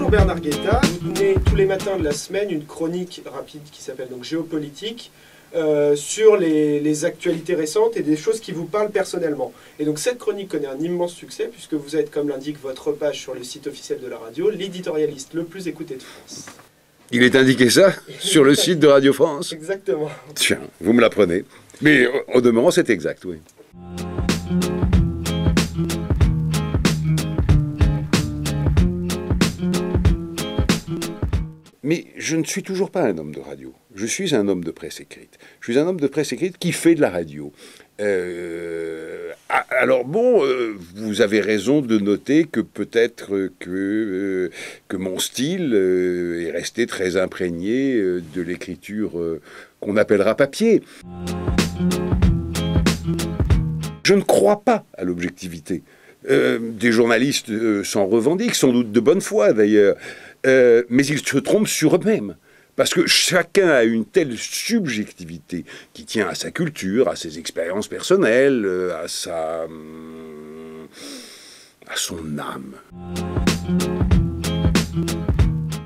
Jean-Bernard Guetta. Vous tenez tous les matins de la semaine une chronique rapide qui s'appelle donc Géopolitique sur les actualités récentes et des choses qui vous parlent personnellement. Et donc cette chronique connaît un immense succès puisque vous êtes, comme l'indique votre page sur le site officiel de la radio, l'éditorialiste le plus écouté de France. Il est indiqué ça sur le site de Radio France? Exactement. Tiens, vous me l'apprenez. Mais au demeurant, c'est exact, oui. Mais je ne suis toujours pas un homme de radio. Je suis un homme de presse écrite. Je suis un homme de presse écrite qui fait de la radio. Alors bon, vous avez raison de noter que peut-être que mon style est resté très imprégné de l'écriture qu'on appellera papier. Je ne crois pas à l'objectivité. Des journalistes s'en revendiquent, sans doute de bonne foi d'ailleurs, mais ils se trompent sur eux-mêmes. Parce que chacun a une telle subjectivité qui tient à sa culture, à ses expériences personnelles, à son âme.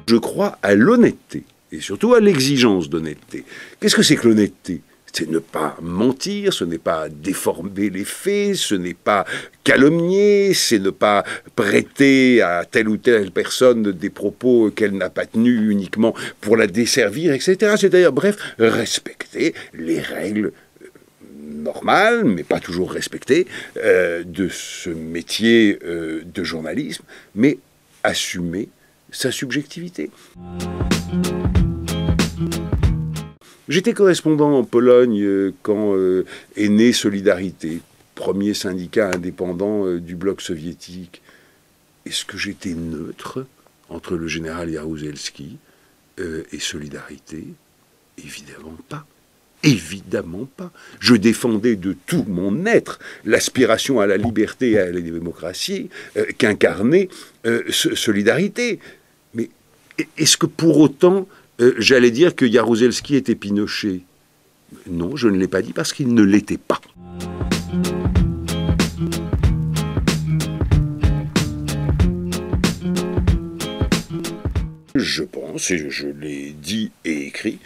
Je crois à l'honnêteté, et surtout à l'exigence d'honnêteté. Qu'est-ce que c'est que l'honnêteté ? C'est ne pas mentir, ce n'est pas déformer les faits, ce n'est pas calomnier, c'est ne pas prêter à telle ou telle personne des propos qu'elle n'a pas tenus uniquement pour la desservir, etc. C'est-à-dire, bref, respecter les règles normales, mais pas toujours respectées, de ce métier de journalisme, mais assumer sa subjectivité. J'étais correspondant en Pologne quand est né Solidarité, premier syndicat indépendant du bloc soviétique. Est-ce que j'étais neutre entre le général Jaruzelski et Solidarité? Évidemment pas. Évidemment pas. Je défendais de tout mon être l'aspiration à la liberté et à la démocratie qu'incarnait Solidarité. Mais est-ce que pour autant... j'allais dire que Jaruzelski était Pinochet. Non, je ne l'ai pas dit parce qu'il ne l'était pas. Je pense, et je l'ai dit et écrit,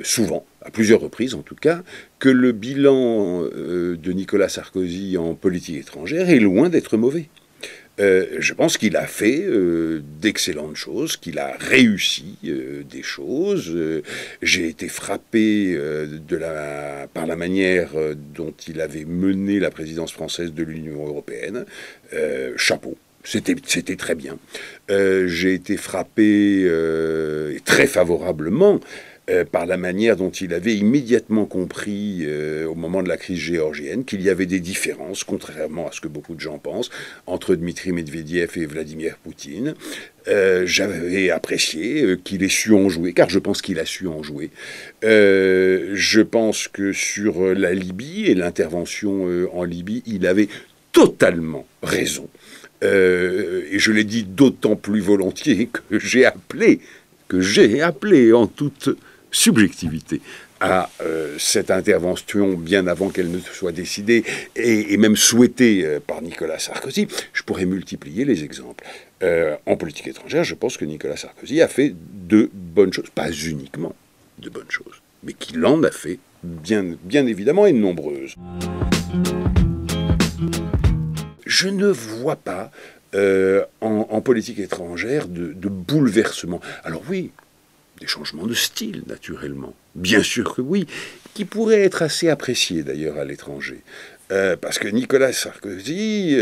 souvent, à plusieurs reprises en tout cas, que le bilan de Nicolas Sarkozy en politique étrangère est loin d'être mauvais. Je pense qu'il a fait d'excellentes choses, qu'il a réussi des choses. J'ai été frappé par la manière dont il avait mené la présidence française de l'Union européenne. Chapeau. C'était très bien. J'ai été frappé très favorablement par la manière dont il avait immédiatement compris, au moment de la crise géorgienne, qu'il y avait des différences, contrairement à ce que beaucoup de gens pensent, entre Dmitri Medvedev et Vladimir Poutine. J'avais apprécié qu'il ait su en jouer, car je pense qu'il a su en jouer. Je pense que sur la Libye et l'intervention en Libye, il avait totalement raison. Et je l'ai dit d'autant plus volontiers que j'ai appelé en toute subjectivité à cette intervention bien avant qu'elle ne soit décidée et même souhaitée par Nicolas Sarkozy. Je pourrais multiplier les exemples. En politique étrangère, je pense que Nicolas Sarkozy a fait de bonnes choses, pas uniquement de bonnes choses, mais qu'il en a fait bien évidemment et nombreuses. Je ne vois pas en politique étrangère de bouleversement. Alors oui, des changements de style, naturellement. Bien sûr que oui, qui pourraient être assez appréciés d'ailleurs à l'étranger. Parce que Nicolas Sarkozy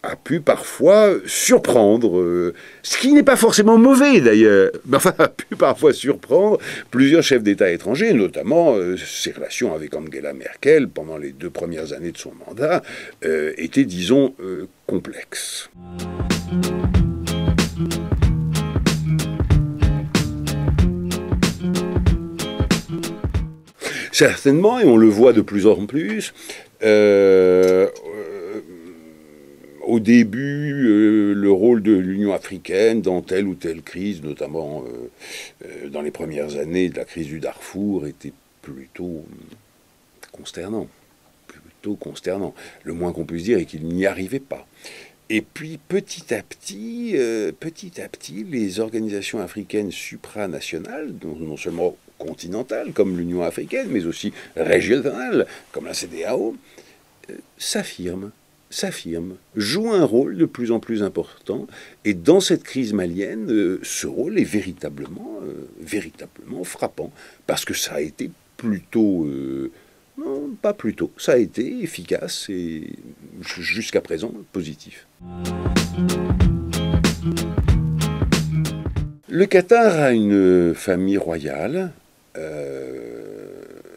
a pu parfois surprendre, ce qui n'est pas forcément mauvais d'ailleurs, mais enfin a pu parfois surprendre plusieurs chefs d'État étrangers, notamment ses relations avec Angela Merkel pendant les 2 premières années de son mandat étaient, disons, complexes. Certainement, et on le voit de plus en plus, au début, le rôle de l'Union africaine dans telle ou telle crise, notamment dans les premières années de la crise du Darfour, était plutôt consternant. Le moins qu'on puisse dire est qu'il n'y arrivait pas. Et puis petit à petit, les organisations africaines supranationales, non seulement continentales comme l'Union africaine, mais aussi régionales comme la CEDEAO, s'affirment, jouent un rôle de plus en plus important. Et dans cette crise malienne, ce rôle est véritablement frappant, parce que ça a été plutôt... non, pas plutôt. Ça a été efficace et jusqu'à présent positif. Le Qatar a une famille royale,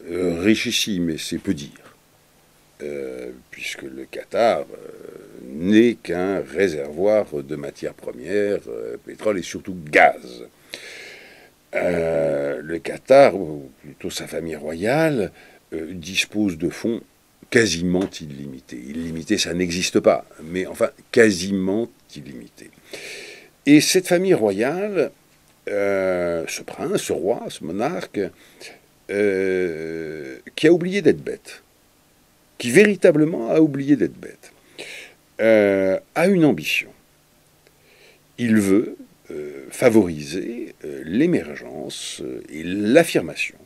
richissime, et c'est peu dire, puisque le Qatar n'est qu'un réservoir de matières premières, pétrole et surtout gaz. Le Qatar, ou plutôt sa famille royale, dispose de fonds quasiment illimités. Illimité, ça n'existe pas, mais enfin quasiment illimité. Et cette famille royale, ce prince, ce roi, ce monarque, qui a oublié d'être bête, qui véritablement a oublié d'être bête, a une ambition. Il veut favoriser l'émergence et l'affirmation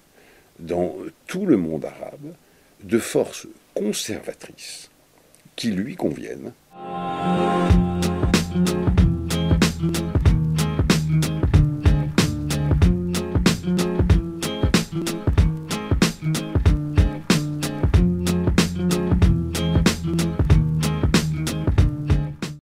dans tout le monde arabe de forces conservatrices qui lui conviennent.